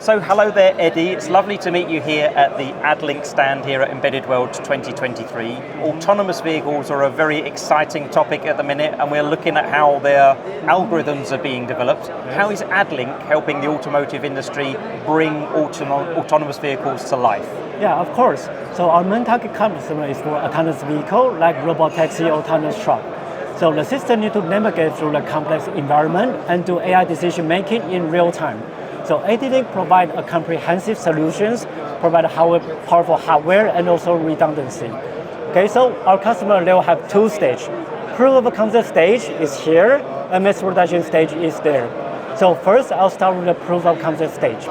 So hello there, Eddie. It's lovely to meet you here at the ADLINK stand here at Embedded World 2023. Autonomous vehicles are a very exciting topic at the minute, and we're looking at how their algorithms are being developed. How is ADLINK helping the automotive industry bring autonomous vehicles to life? Yeah, of course. So our main target customer is for autonomous vehicle, like robot taxi, autonomous truck. So the system needs to navigate through the complex environment and do AI decision making in real time. So ADLINK provide a comprehensive solutions, provide powerful hardware and also redundancy. Okay, so our customer, they will have two stages. Proof of concept stage is here, and mass production stage is there. So first, I'll start with the proof of concept stage.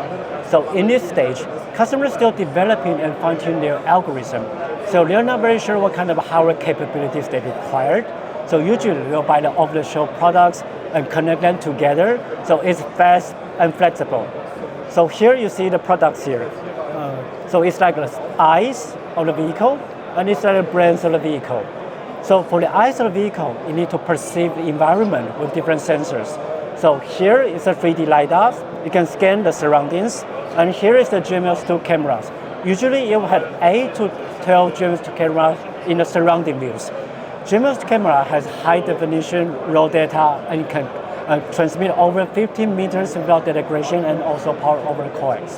So in this stage, customers still developing and fine-tune their algorithm. So they're not very sure what kind of hardware capabilities they required. So usually they'll buy the off-the-shelf products and connect them together, so it's fast and flexible. So here you see the products here. So it's like the eyes of the vehicle, and it's like the brains of the vehicle. So for the eyes of the vehicle, you need to perceive the environment with different sensors. So here is a 3D LiDAR. You can scan the surroundings, and here is the GMS2 cameras. Usually you have 8 to 12 GMS2 cameras in the surrounding views. GMS camera has high definition raw data and can transmit over 15 meters without degradation and also power over coax.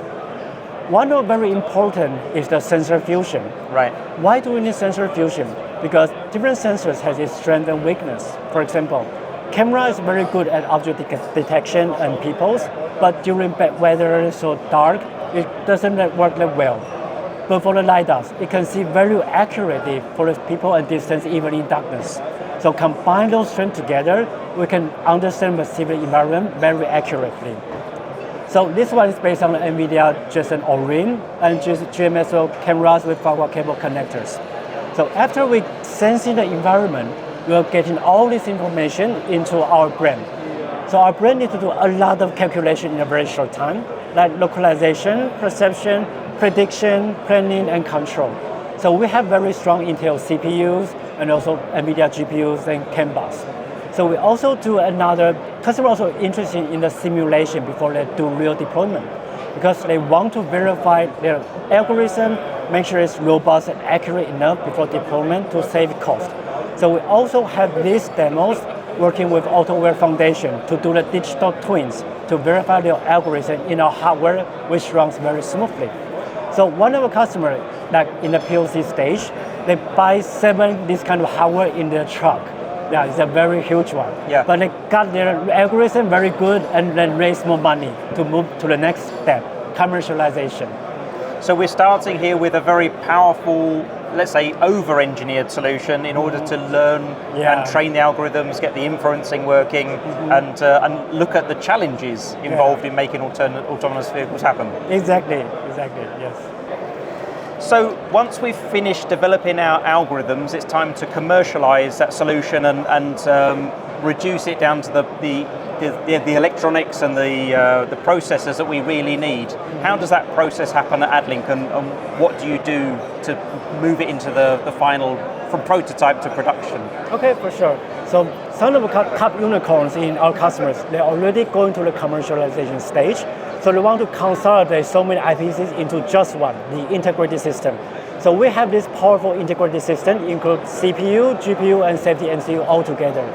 One of very important is the sensor fusion. Right. Why do we need sensor fusion? Because different sensors have its strength and weakness. For example, camera is very good at object detection and peoples, but during bad weather, so dark, it doesn't work that well. But for the LiDARs, it can see very accurately for the people and distance even in darkness. So combine those strengths together, we can understand the civil environment very accurately. So this one is based on the NVIDIA Jetson Orin and GMSO cameras with forward cable connectors. So after we sensing the environment, we are getting all this information into our brain. So our brain needs to do a lot of calculation in a very short time, like localization, perception, prediction, planning, and control. So we have very strong Intel CPUs and also NVIDIA GPUs and CAN bus. So we also do customers also interested in the simulation before they do real deployment, because they want to verify their algorithm, make sure it's robust and accurate enough before deployment to save cost. So we also have these demos working with AutoWare Foundation to do the digital twins to verify their algorithm in our hardware, which runs very smoothly. So one of our customers, like in the POC stage, they buy 7 this kind of hardware in their truck. Yeah, it's a very huge one. Yeah. But they got their algorithm very good and then raise more money to move to the next step, commercialization. So we're starting here with a very powerful, let's say, over-engineered solution in order to learn and train the algorithms, get the inferencing working, and look at the challenges involved in making autonomous vehicles happen. Exactly, yes. So once we've finished developing our algorithms, it's time to commercialize that solution and reduce it down to the electronics and the processors that we really need. How does that process happen at ADLINK, and what do you do to move it into the final, from prototype to production? Okay, for sure. So some of the top unicorns in our customers, they're already going to the commercialization stage. So they want to consolidate so many IPCs into just one, the integrated system. So we have this powerful integrated system, includes CPU, GPU, and safety MCU all together.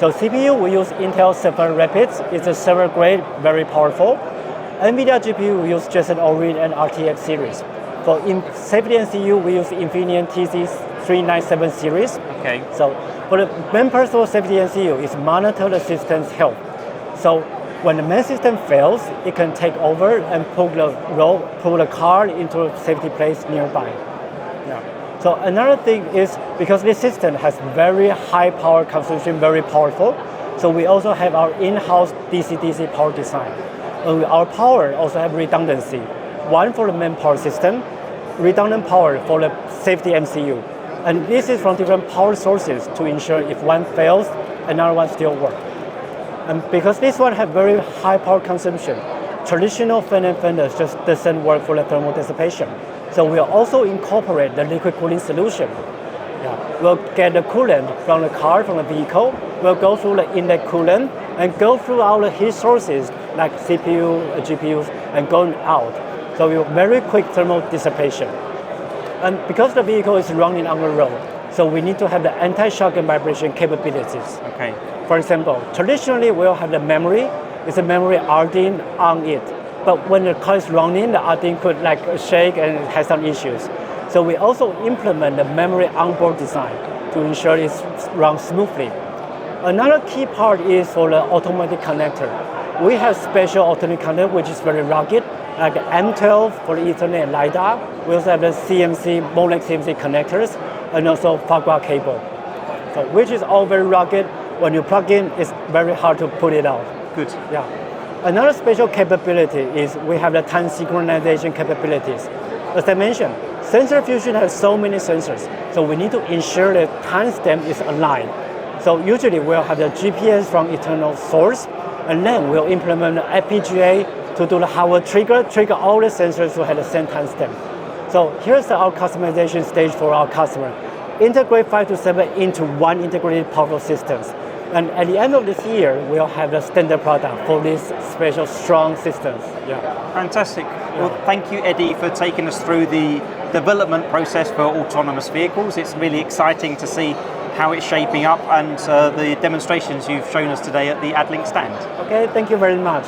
So CPU, we use Intel 7 Rapids. It's a server grade, very powerful. NVIDIA GPU, we use Jetson Orin and RTX series. For safety MCU, we use Infineon TC397 series. Okay. So for the main purpose of safety MCU is monitor the system's health. So when the main system fails, it can take over and pull the car into a safety place nearby. Yeah. So another thing is, because this system has very high power consumption, very powerful, so we also have our in-house DC-DC power design. Our power also have redundancy. One for the main power system, redundant power for the safety MCU. And this is from different power sources to ensure if one fails, another one still works. And because this one has very high power consumption, traditional fan and fenders just doesn't work for the thermal dissipation. So we'll also incorporate the liquid cooling solution. Yeah. We'll get the coolant from the vehicle, we'll go through the inlet coolant and go through all the heat sources like CPU, GPUs, and going out. So we have very quick thermal dissipation. And because the vehicle is running on the road, so we need to have the anti-shock and vibration capabilities. Okay. For example, traditionally we'll have the memory, it's a memory RDIN on it. But when the car is running, the RDIN could like shake and has some issues. So we also implement the memory onboard design to ensure it runs smoothly. Another key part is for the automatic connector. We have special automatic connector which is very rugged, like the M12 for the Ethernet and LiDAR. We also have the CMC, Molex CMC connectors, and also Fagua cable. So which is all very rugged. When you plug in, it's very hard to put it out. Good. Yeah. Another special capability is we have the time synchronization capabilities. As I mentioned, sensor fusion has so many sensors, so we need to ensure that timestamp is aligned. So usually we'll have the GPS from internal source, and then we'll implement the FPGA to do the hardware trigger all the sensors to have the same timestamp. So here's our customization stage for our customer. Integrate 5 to 7 into one integrated powerful systems. And at the end of this year, we'll have the standard product for these special strong systems. Yeah. Fantastic. Well, thank you, Eddie, for taking us through the development process for autonomous vehicles. It's really exciting to see how it's shaping up and the demonstrations you've shown us today at the ADLINK stand. Okay, thank you very much.